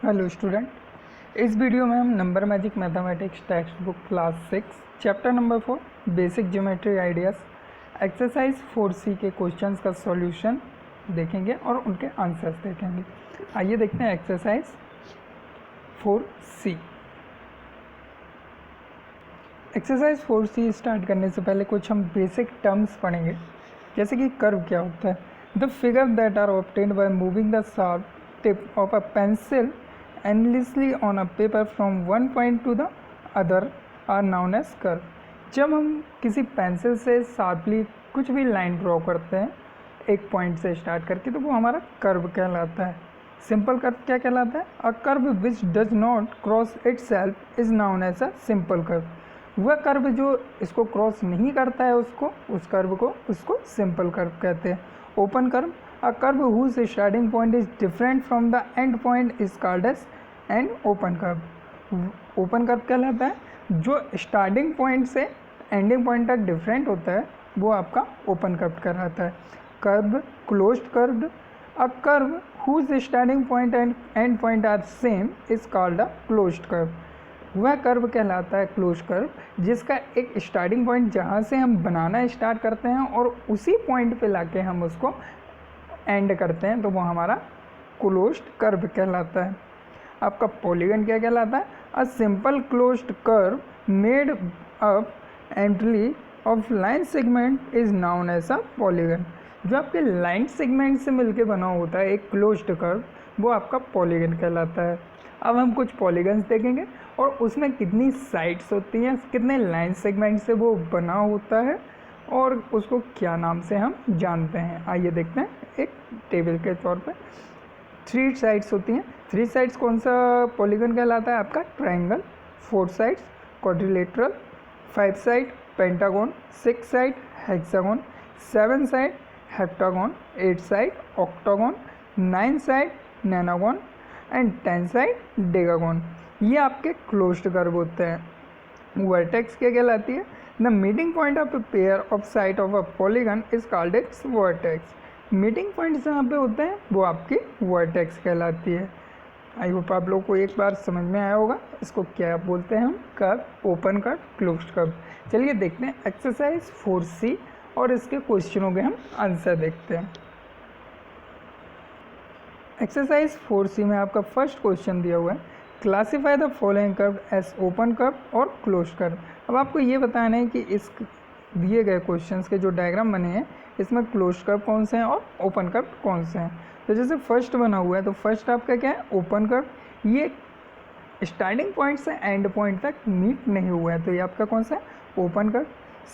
Hello student, इस video में हम number magic mathematics text book class 6 chapter number 4 basic geometry ideas exercise 4C के questions का solution देखेंगे और उनके आंसर्स देखेंगे। आइए देखते हैं exercise 4C। Exercise 4C start करने से पहले कुछ हम बेसिक टर्म्स पढ़ेंगे, जैसे कि कर्व क्या होता है। The figure that are obtained by moving the sharp tip of a pencil endlessly on a paper from one point to the other are known as curve। जब हम किसी पेंसिल से शार्पली कुछ भी लाइन ड्रॉ करते हैं एक point से स्टार्ट करके, तो वो हमारा कर्व कहलाता है। सिंपल कर्व क्या कहलाता है? A curve which does not cross itself is known as a simple curve. वह कर्व जो इसको क्रॉस नहीं करता है उस कर्व को उसको सिंपल कर्व कहते हैं। Open curve, a curve whose starting point is different from the end point is called as an open curve। Open curve कहलाता है जो स्टार्टिंग पॉइंट से एंडिंग पॉइंट तक डिफरेंट होता है, वो आपका ओपन कर्व कहलाता है। Curve closed curve, a curve whose starting point and end point are same is called a closed curve। वह कर्व कहलाता है क्लोज कर्व जिसका एक स्टार्टिंग पॉइंट जहाँ से हम बनाना स्टार्ट करते हैं और उसी पॉइंट पे लाके हम उसको एंड करते हैं, तो वो हमारा क्लोज्ड कर्व कहलाता है। आपका पॉलीगन क्या कहलाता है? A simple closed curve made up entirely of line segment is known as a polygon. जो आपके लाइन सेगमेंट से मिलके बना होता है एक क्लोज्ड कर्व, वो आपका पॉलीगन कहलाता है। अब हम कुछ पॉलीगन्स देखेंगे और उसमें कितनी साइड्स होती हैं, कितने लाइन सेगमेंट से वो बना होता है और उसको क्या नाम से हम जानते हैं। आइए देखते हैं एक टेबल के तौर पे। 3 साइड्स होती हैं। 3 साइड्स कौन सा पॉलीगन कहलाता है? आपका triangle. 4 sides quadrilateral, 5 side pentagon, 6 side hexagon, 7 side heptagon, 8 side octagon, 9 side nonagon and 10 side decagon. ये आपके क्लोज्ड कर्व होते हैं। वर्टेक्स क्या कहलाती है? The meeting point of a pair of side of a polygon is called its vertex। Meeting points जहाँ पे होते हैं वो आपकी वर्टेक्स कहलाती है। आई होप आप लोगों को एक बार समझ में आया होगा इसको क्या बोलते हैं हम, curve, open curve, closed curve. चलिए देखते हैं एक्सरसाइज 4C और इसके क्वेश्चनों के हम आंसर देखते हैं। एक्सरसाइज 4C में आपका फर्स्ट क्वेश्चन दिया हुआ है, classify the following curve as open curve और क्लोज्ड कर्व। अब आपको ये बताना है कि इस दिए गए क्वेश्चंस के जो डायग्राम बने हैं इसमें क्लोज्ड कर्व कौन से हैं और ओपन कर्व कौन से हैं। तो जैसे फर्स्ट बना हुआ है, तो फर्स्ट आपका क्या है? Open curve. ये स्टार्टिंग पॉइंट से एंड पॉइंट तक मीट नहीं हुआ है, तो ये आपका कौन सा है? Open curve.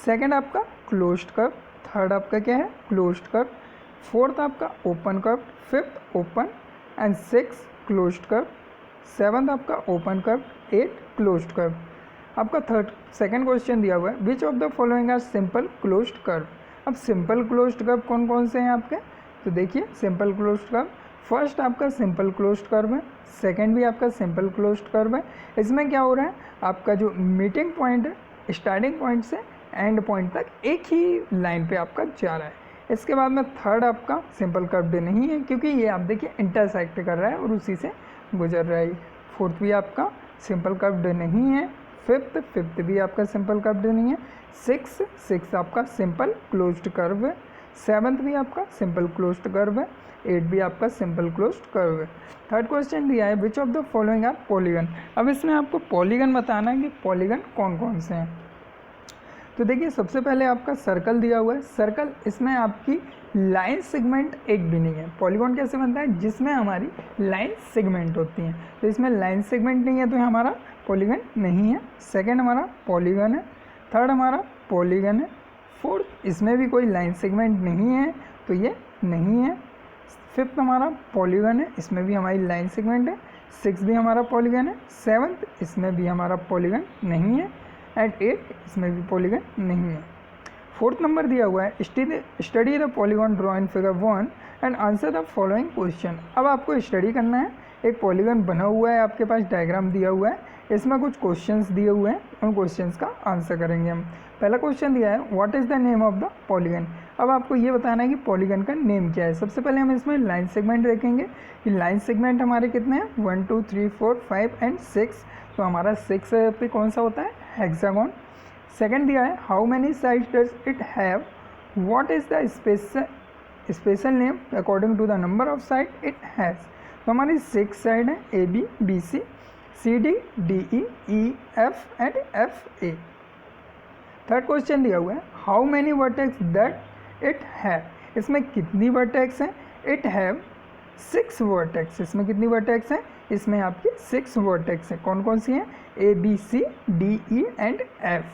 सेकेंड आपका क्लोज्ड कर्व। थर्ड आपका क्या है? Closed curve. फोर्थ आपका open curve. Fifth open and 6 closed curve. Seventh आपका ओपन कर्व। 8 closed curve. आपका सेकंड क्वेश्चन दिया हुआ है, which of the following are simple closed curve. अब सिंपल क्लोज्ड कर्व कौन कौन से हैं आपके? तो देखिए सिंपल क्लोज्ड कर्व, फर्स्ट आपका सिंपल क्लोज्ड कर्व है, सेकंड भी आपका सिंपल क्लोज्ड कर्व है। इसमें क्या हो रहा है, आपका जो मीटिंग पॉइंट है स्टार्टिंग पॉइंट से एंड पॉइंट तक एक ही लाइन पे आपका जा रहा है। इसके बाद में थर्ड आपका सिंपल कर्व्ड नहीं है क्योंकि ये आप देखिए इंटरसेक्ट कर रहा है और उसी से गुजर रहा है। फोर्थ भी आपका सिंपल कर्व्ड नहीं है। फिफ्थ भी आपका सिंपल कर्व्ड नहीं है। सिक्स आपका सिंपल क्लोज्ड कर्व है। सेवन्थ भी आपका सिंपल क्लोज्ड कर्व है। 8 भी आपका सिंपल क्लोज्ड कर्व है। थर्ड क्वेश्चन दिया है, which of the following are polygon. अब इसमें आपको पॉलीगन बताना है कि पॉलीगन कौन कौन से हैं। तो देखिए सबसे पहले आपका सर्कल दिया हुआ है। सर्कल, इसमें आपकी लाइन सेगमेंट एक भी नहीं है। पॉलीगॉन कैसे बनता है? जिसमें हमारी लाइन सेगमेंट होती हैं। तो इसमें लाइन सेगमेंट नहीं है तो हमारा पॉलीगन नहीं है। सेकंड हमारा पॉलीगन है। थर्ड हमारा पॉलीगन है। फोर्थ इसमें भी कोई लाइन सेगमेंट नहीं है तो ये नहीं है। फिफ्थ हमारा पॉलीगन है, इसमें भी हमारी लाइन सेगमेंट है। 6 भी हमारा पॉलीगन है। सेवन्थ इसमें भी हमारा पॉलीगन नहीं है एंड 8 इसमें भी पॉलीगन नहीं है। फोर्थ नंबर दिया हुआ है, study the polygon draw in figure 1 and answer the following question. अब आपको स्टडी करना है एक पॉलीगन बना हुआ है, आपके पास डायग्राम दिया हुआ है, इसमें कुछ क्वेश्चंस दिए हुए हैं, उन क्वेश्चंस का आंसर करेंगे हम। पहला क्वेश्चन दिया है what is the name of the polygon. अब आपको ये बताना है कि पॉलीगन का नेम क्या है। सबसे पहले हम इसमें लाइन सेगमेंट देखेंगे कि लाइन सेगमेंट हमारे कितने हैं, 1 2 3 4 5 एंड 6। तो हमारा 6 पे कौन सा होता है, हेक्सागोन। सेकंड दिया है how many sides does it have, what is the special name according to the number of side it has. तो हमारी 6 साइड है, A B B C C D D E F and F A. Third question दिया हुआ है how many vertex that it have, इसमें कितनी vertex हैं, it have 6 vertex. इसमें कितनी वर्टेक्स हैं, इसमें आपकी 6 वर्टेक्स हैं। कौन कौन सी हैं, A B C D E and F.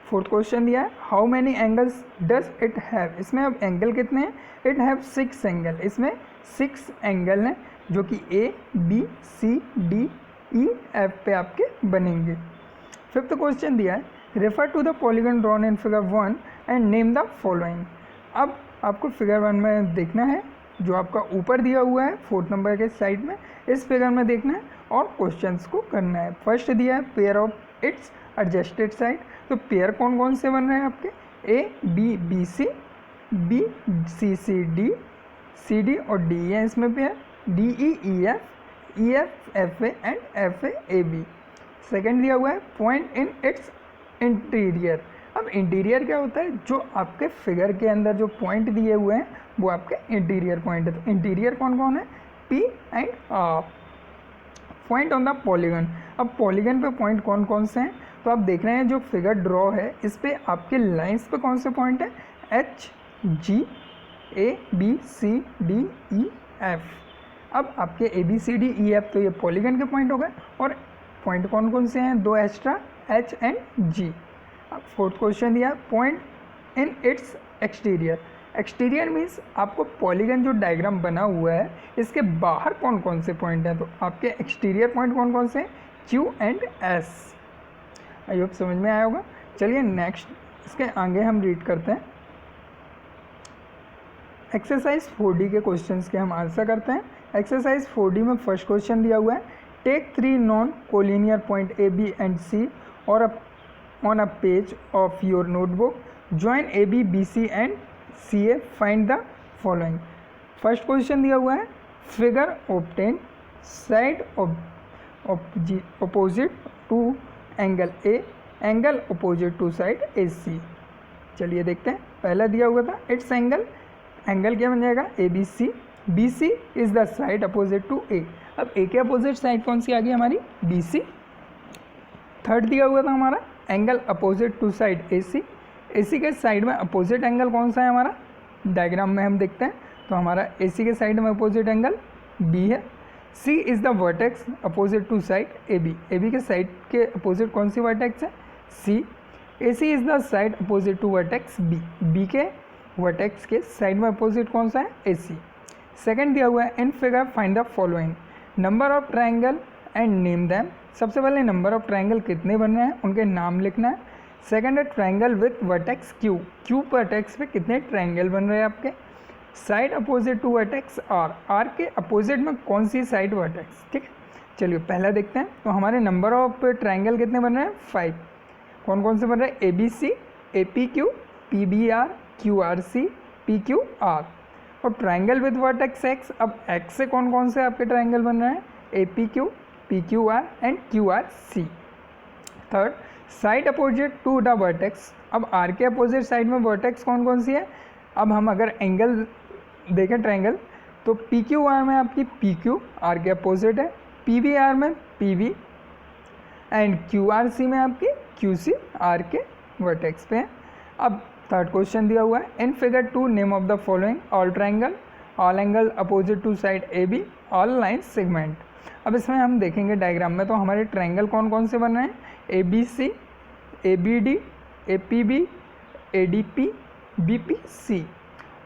Fourth question दिया है how many angles does it have, इसमें अब एंगल कितने हैं, इट हैव 6 एंगल। इसमें 6 एंगल हैं जो कि A B C D E F पे आपके बनेंगे। फिफ्थ क्वेश्चन दिया है refer to the polygon drawn in figure 1 and name the following. अब आपको फिगर 1 में देखना है, जो आपका ऊपर दिया हुआ है 4 नंबर के साइड में, इस फिगर में देखना है और क्वेश्चंस को करना है। फर्स्ट दिया है pair of its adjusted side. तो पेयर कौन कौन से बन रहे हैं आपके, A B B C B C D और डी है इसमें pair, D E F F A and F A B. Second दिया हुआ है पॉइंट इन इट्स इंटीरियर। अब इंटीरियर क्या होता है, जो आपके फिगर के अंदर जो पॉइंट दिए हुए हैं वो आपके इंटीरियर पॉइंट है। तो इंटीरियर कौन कौन है, P and R. Point on the polygon, अब पॉलीगन पे पॉइंट कौन कौन से हैं, तो आप देख रहे हैं जो फिगर ड्रॉ है इस पे आपके लाइंस पे कौन से पॉइंट है, H G A B C D E F. अब आपके A B C D E F तो ये पॉलीगन के पॉइंट हो गए, और पॉइंट कौन कौन से हैं, 2 एक्स्ट्रा, एच एंड जी। अब फोर्थ क्वेश्चन दिया point in it's exterior. Exterior means आपको पॉलीगन जो डायग्राम बना हुआ है इसके बाहर कौन कौन से पॉइंट हैं। तो आपके एक्सटीरियर पॉइंट कौन कौन से हैं, Q and S. I hope समझ में आया होगा। चलिए नेक्स्ट इसके आगे हम रीड करते हैं। एक्सरसाइज 4D के क्वेश्चंस के हम आंसर करते हैं। एक्सरसाइज 4D में फर्स्ट क्वेश्चन दिया हुआ है take 3 non collinear point A B and C और on a page of your notebook, join A B B C and C A, find the following. First question दिया हुआ है figure obtain side opposite to angle A, angle opposite to side A C. चलिए देखते हैं। पहला दिया हुआ था इट्स एंगल, एंगल क्या बन जाएगा, A B C is the side opposite to A. अब ए के अपोजिट साइड कौन सी आ गई हमारी, बी सी। थर्ड दिया हुआ था हमारा angle opposite to side A सी के साइड में अपोजिट एंगल कौन सा है हमारा, डायग्राम में हम देखते हैं तो हमारा ए सी के साइड में अपोजिट एंगल बी है। C is the vertex opposite to side A B के साइड के अपोजिट कौन सी वर्टेक्स है, C. A C is the side opposite to vertex B के वर्टेक्स के साइड में अपोजिट कौन सा है, ए सी। सेकेंड दिया हुआ है in figure find the following number of triangle and name them. सबसे पहले नंबर ऑफ ट्राइंगल कितने बन रहे हैं उनके नाम लिखना है। सेकेंड है triangle with vertex Q vertex पे कितने ट्राइंगल बन रहे हैं आपके। Side opposite to vertex R के अपोजिट में कौन सी साइड वर्टेक्स, ठीक है। चलिए पहला देखते हैं। तो हमारे नंबर ऑफ ट्राइंगल कितने बन रहे हैं, 5। कौन कौन से बन रहे हैं, A B C, A P Q, P B R, Q R C, P Q R. और ट्राइंगल विद वर्टेक्स एक्स, अब एक्स से कौन कौन से आपके ट्राइंगल बन रहे हैं, A P Q, P Q R and Q R C. Third side opposite to the vertex, अब आर के अपोजिट साइड में वर्टेक्स कौन कौन सी है। अब हम अगर एंगल देखें ट्राइंगल तो पी क्यू आर में आपकी पी क्यू आर के अपोजिट है, पी वी आर में P V and Q R C में आपकी क्यू सी आर के वर्टेक्स पे है। अब थर्ड क्वेश्चन दिया हुआ है in figure 2 name of the following all triangle, all angle opposite to side A B, all line segment. अब इसमें हम देखेंगे डायग्राम में तो हमारे ट्राइंगल कौन कौन से बन रहे हैं, A B C, A B D, A P B, A D P, B P C.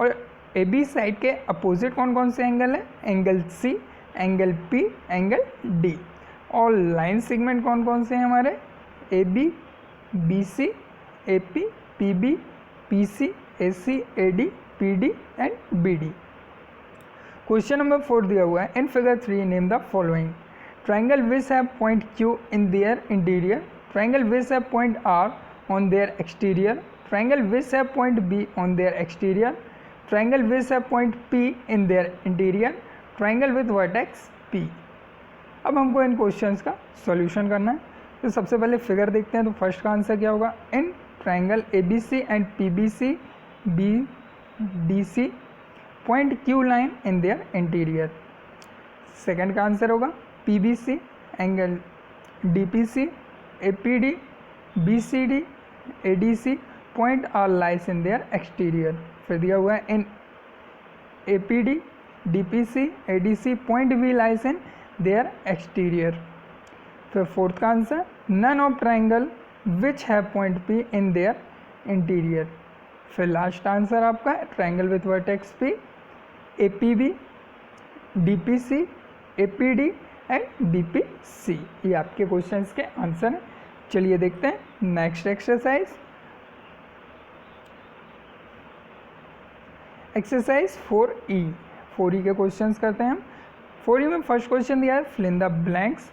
और ए बी साइड के अपोजिट कौन कौन से एंगल है, angle C, angle P, angle D. और लाइन सेगमेंट कौन कौन से हैं हमारे, A B, B C, A P, P B, P C, A C, A D, P D and B D. Question number 4 दिया हुआ है, in figure 3 name the following. Triangle which have point Q in their interior, triangle which have point R on their exterior, triangle which have point B on their exterior, triangle which have point P in their interior, triangle with vertex P। अब हमको इन questions का solution करना है। तो सबसे पहले figure देखते हैं। तो फर्स्ट का आंसर क्या होगा, in triangle ABC and PBC BDC point Q line in their interior. Second का आंसर होगा PBC angle DPC APD BCD ADC point R lies in their exterior. फिर दिया हुआ है in APD DPC ADC point V lies in their exterior. फिर fourth का answer, none of triangle which have point P in their interior. फिर last answer आपका triangle with vertex P APB DPC APD and BPC। ये आपके questions के answer हैं। चलिए देखते हैं next exercise. Exercise 4E। 4E के क्वेश्चंस करते हैं हम। 4E में फर्स्ट क्वेश्चन दिया है, fill in the blanks.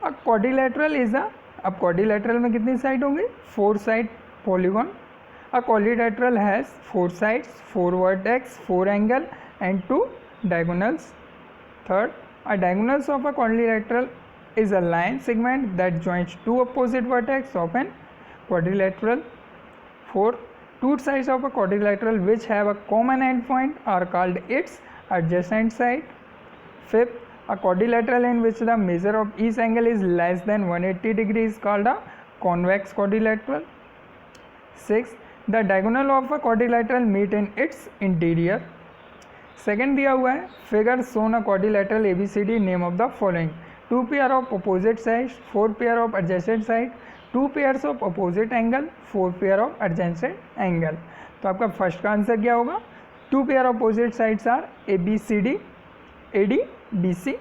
A quadrilateral is a, अब क्वाड्रिलेटरल में कितनी साइड होंगी, 4 side polygon. A quadrilateral has 4 sides 4 vertex 4 angle and 2 diagonals. Third, a diagonals of a quadrilateral is a line segment that joins 2 opposite vertex of an quadrilateral. Fourth, 2 sides of a quadrilateral which have a common endpoint are called its adjacent side. Fifth, a quadrilateral in which the measure of each angle is less than 180 degrees is called a convex quadrilateral. Sixth, the diagonal of a quadrilateral meet in its interior. Second दिया हुआ है, figure shown a quadrilateral ABCD name of the following. 2 pair of opposite side 4 pair of adjacent side 2 pairs of opposite angle 4 pair of adjacent angle. तो आपका first का answer क्या होगा, 2 pair of opposite sides are ABCD AD BC।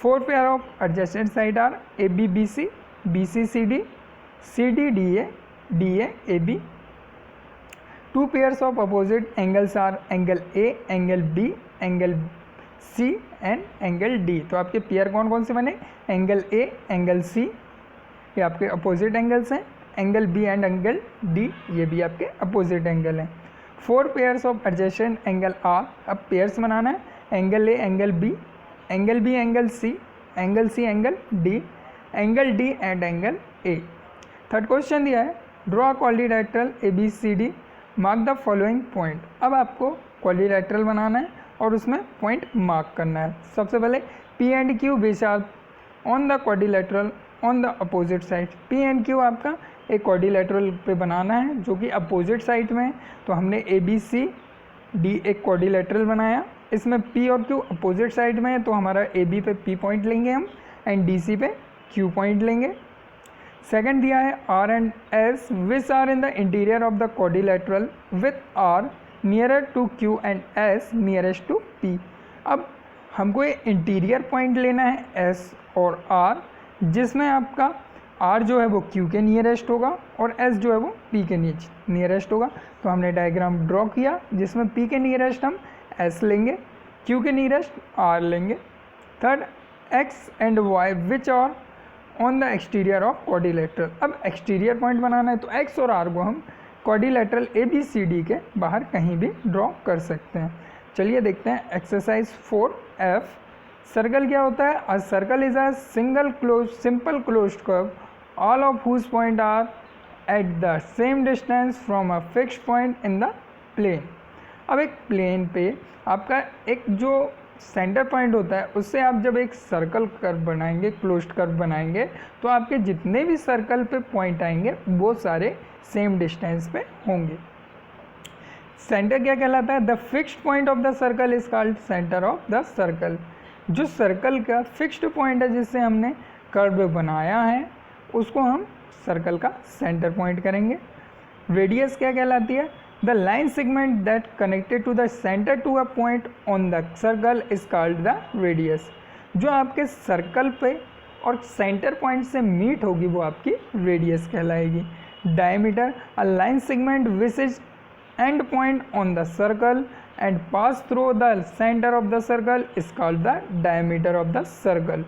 4 pair of adjacent side are AB BC BC CD CD DA DA AB। 2 pairs of opposite angles are angle A, angle B, angle C and angle D। तो आपके pair कौन कौन से बने, angle A, angle C, ये आपके opposite angles हैं। Angle B and angle D, ये भी आपके अपोजिट एंगल हैं। 4 pairs of adjacent angle R, अब पेयर्स बनाना है, angle A, angle B, angle B, angle C, angle C, angle D, angle D and angle A। Third question दिया है, draw quadrilateral ABCD mark the following point. अब आपको quadrilateral बनाना है और उसमें point mark करना है। सबसे पहले P and Q which are on the quadrilateral on the opposite side. P and Q आपका एक क्वाड्रिलेटरल पे बनाना है जो कि अपोजिट साइड में है। तो हमने ABCD एक क्वाड्रिलेटरल बनाया, इसमें P और Q अपोजिट साइड में है, तो हमारा AB पे P पॉइंट लेंगे हम एंड DC पे Q पॉइंट लेंगे। सेकेंड दिया है R and S which are in the interior of the quadrilateral with R nearer to Q and S nearest to P। अब हमको ये इंटीरियर पॉइंट लेना है S और R, जिसमें आपका R जो है वो Q के नियरेस्ट होगा और S जो है वो P के नियरेस्ट होगा। तो हमने डायग्राम ड्रॉ किया जिसमें P के नियरेस्ट हम S लेंगे, Q के नियरेस्ट R लेंगे। Third, X and Y which are on the exterior of quadrilateral. अब एक्सटीरियर पॉइंट बनाना है तो X और R को हम क्वाड्रिलेटरल ABCD के बाहर कहीं भी ड्रॉ कर सकते हैं। चलिए देखते हैं एक्सरसाइज 4F। सर्कल क्या होता है, a circle is a simple closed curve all of whose point are at the same distance from a fixed point in the plane. अब एक प्लेन पे आपका एक जो सेंटर पॉइंट होता है उससे आप जब एक सर्कल कर्व बनाएंगे, क्लोज्ड कर्व बनाएंगे, तो आपके जितने भी सर्कल पे पॉइंट आएंगे वो सारे सेम डिस्टेंस पे होंगे। सेंटर क्या कहलाता है, the fixed point of the circle is called centre of the circle. जो सर्कल का फिक्स्ड पॉइंट है जिससे हमने कर्व बनाया है उसको हम सर्कल का सेंटर पॉइंट करेंगे। रेडियस क्या कहलाती है, the line segment that connected to the centre to a point on the circle is called the radius. जो आपके सर्कल पे और सेंटर पॉइंट से मीट होगी वो आपकी रेडियस कहलाएगी। Diameter, a line segment which is end point on the circle and pass through the centre of the circle is called the diameter of the circle.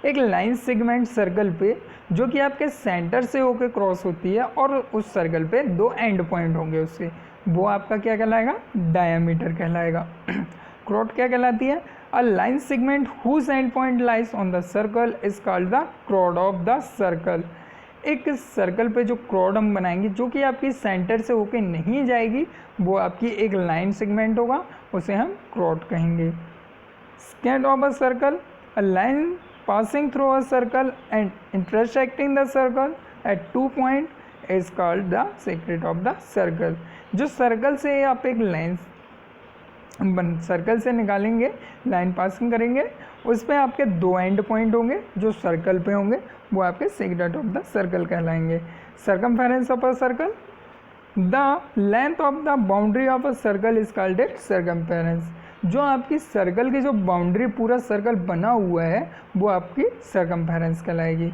एक line segment circle पे जो कि आपके centre से होकर cross होती है और उस सर्कल पे दो एंड पॉइंट होंगे उससे, वो आपका क्या कहलाएगा, डायमीटर कहलाएगा। क्रोड क्या कहलाती है, a line segment whose end point lies on the circle is called the chord of the circle. एक सर्कल पे जो क्रोड हम बनाएंगे जो कि आपकी सेंटर से होके नहीं जाएगी, वो आपकी एक लाइन सेगमेंट होगा, उसे हम क्रोड कहेंगे। Second of a circle, a line passing through a circle and intersecting the circle at 2 point is called the secret of the circle। जो सर्कल से आप एक लाइन सर्कल से निकालेंगे, लाइन पासिंग करेंगे, उस पर आपके दो एंड पॉइंट होंगे जो सर्कल पे होंगे, वो आपके सीक्रेट ऑफ द सर्कल कहलाएंगे। Circumference of a circle, the length of the boundary of a circle is called it circumference. जो आपकी सर्कल की जो बाउंड्री पूरा सर्कल बना हुआ है वो आपकी सर्कमफेरेंस कहलाएगी।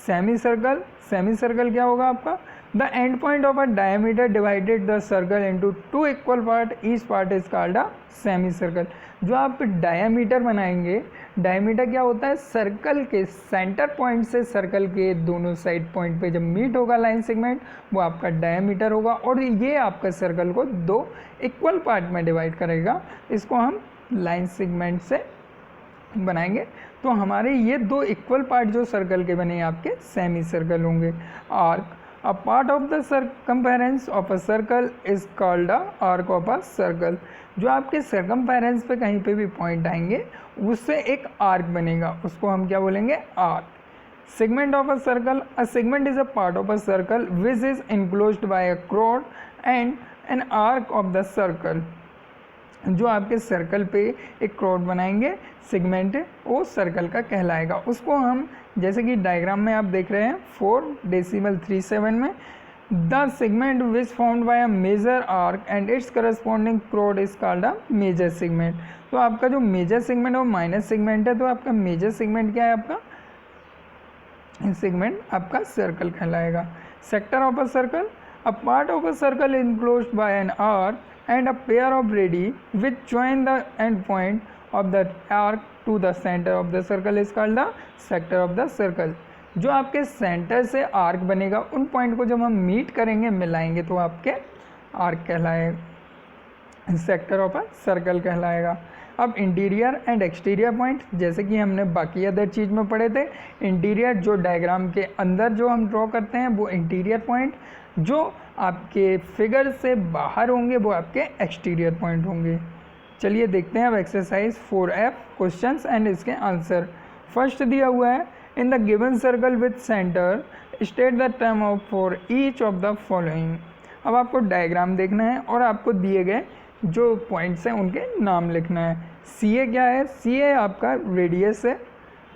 सेमी सर्कल, सेमी सर्कल क्या होगा आपका, the end point of a diameter divided the circle into two equal part, each part is called a semi circle. जो आप डायमीटर बनाएंगे, डायमीटर क्या होता है, सर्कल के सेंटर पॉइंट से सर्कल के दोनों साइड पॉइंट पे जब मीट होगा लाइन सेगमेंट, वो आपका डायमीटर होगा और ये आपका सर्कल को दो इक्वल पार्ट में डिवाइड करेगा। इसको हम लाइन सेगमेंट से बनाएंगे तो हमारे ये दो इक्वल पार्ट जो सर्कल के बने आपके सेमी सर्कल होंगे। Arc, a part of the circumference of a circle is called a arc of a circle. जो आपके सर्कमफेरेंस पे कहीं पे भी पॉइंट आएंगे उससे एक आर्क बनेगा, उसको हम क्या बोलेंगे, arc. Segment of a circle, a segment is a part of a circle which is enclosed by a chord and an arc of the circle. जो आपके सर्कल पे एक क्रोड बनाएंगे, सेगमेंट वो सर्कल का कहलाएगा। उसको हम जैसे कि डायग्राम में आप देख रहे हैं 4.37 में, the segment which found by a major arc and its corresponding chord is called a major segment. तो आपका जो मेजर सेगमेंट है वो माइनर सेगमेंट है, तो आपका मेजर सेगमेंट क्या है, आपका सेगमेंट आपका सर्कल कहलाएगा। Sector of a circle, a part of a circle enclosed bye an arc and a pair of radii which join the end point of the arc to the center of the circle is called the sector of the circle। जो आपके centre से arc बनेगा उन point को जब हम meet करेंगे, मिलाएंगे, तो आपके आर्क कहलाएगा, सेक्टर ऑफ अ सर्कल कहलाएगा। अब इंटीरियर एंड एक्सटीरियर पॉइंट, जैसे कि हमने बाकी अदर चीज़ में पढ़े थे, इंटीरियर जो डायग्राम के अंदर जो हम ड्रॉ करते हैं वो इंटीरियर पॉइंट, जो आपके फिगर से बाहर होंगे वो आपके एक्सटीरियर पॉइंट होंगे। चलिए देखते हैं अब एक्सरसाइज 4F क्वेश्चंस एंड इसके आंसर। फर्स्ट दिया हुआ है, in the given circle with centre state the term of for each of the following. अब आपको डायग्राम देखना है और आपको दिए गए जो पॉइंट्स हैं उनके नाम लिखना है। CA क्या है, CA आपका रेडियस है,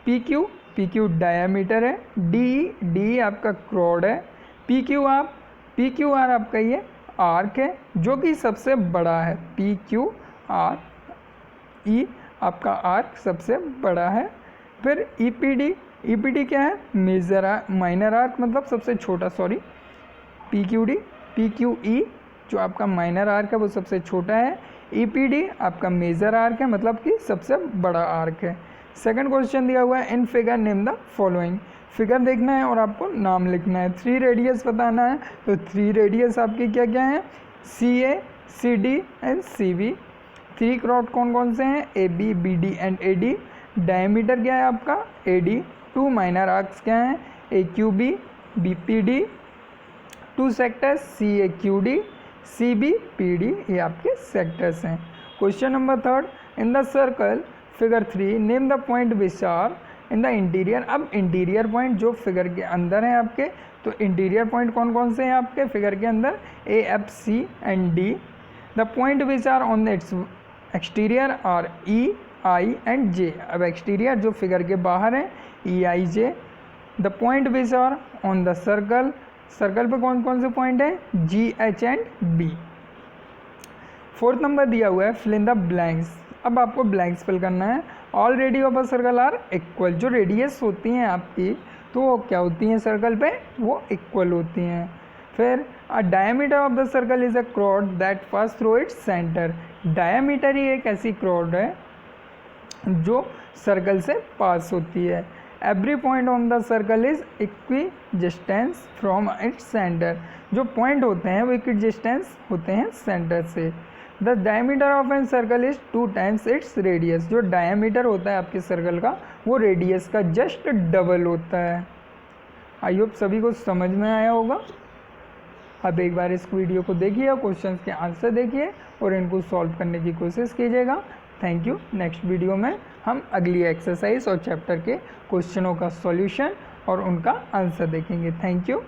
PQ डायमीटर है, DE आपका क्रोड है, PQR आपका ये आर्क है जो कि सबसे बड़ा है, PQRE आपका आर्क सबसे बड़ा है। फिर EPD क्या है, माइनर आर्क मतलब सबसे छोटा, PQE जो आपका माइनर आर्क है वो सबसे छोटा है, EPD आपका मेजर आर्क है मतलब कि सबसे बड़ा आर्क है। सेकंड क्वेश्चन दिया हुआ है, in figure name the following. Figure देखना है और आपको नाम लिखना है। 3 रेडियस बताना है, तो 3 रेडियस आपके क्या क्या हैं, CA, CD एंड CB। 3 क्रोड कौन कौन से हैं, AB, BD and AD। Diameter क्या है आपका, AD। 2 माइनर आर्क्स क्या हैं, AQB, BPD। 2 sectors, CAQD, CBPD, ये आपके सेक्टर्स हैं। Question number 3, in the circle figure 3 name the point which are in the interior. अब इंटीरियर पॉइंट जो फिगर के अंदर हैं आपके, तो इंटीरियर पॉइंट कौन कौन से हैं आपके फिगर के अंदर, A, F, C and D। The point which are on its exterior are E, I and J। अब एक्सटीरियर जो फिगर के बाहर है E, I, J। The point which are on the circle, circle पे कौन कौन से पॉइंट हैं, G, H and B। 4th नंबर दिया हुआ है, फिल इन द ब्लैंक्स। अब आपको ब्लैंक्स फिल करना है। All radius of a circle are equal. जो रेडियस होती हैं आपकी तो वो क्या होती हैं सर्कल पे, वो इक्वल होती हैं। फिर a diameter of the circle is a chord that pass through its centre. Diameter ही एक ऐसी क्रॉड है जो सर्कल से पास होती है। Every point on the circle is equidistance from its centre. जो पॉइंट होते हैं वो इक्वी डिस्टेंस होते हैं सेंटर से। The diameter of an circle is 2 times its radius. जो डायमीटर होता है आपके सर्कल का वो रेडियस का जस्ट डबल होता है। आई होप सभी को समझ में आया होगा। अब एक बार इस वीडियो को देखिए, क्वेश्चंस के आंसर देखिए और इनको सॉल्व करने की कोशिश कीजिएगा। Thank you. नेक्स्ट वीडियो में हम अगली एक्सरसाइज और चैप्टर के क्वेश्चनों का सॉल्यूशन और उनका आंसर देखेंगे। Thank you.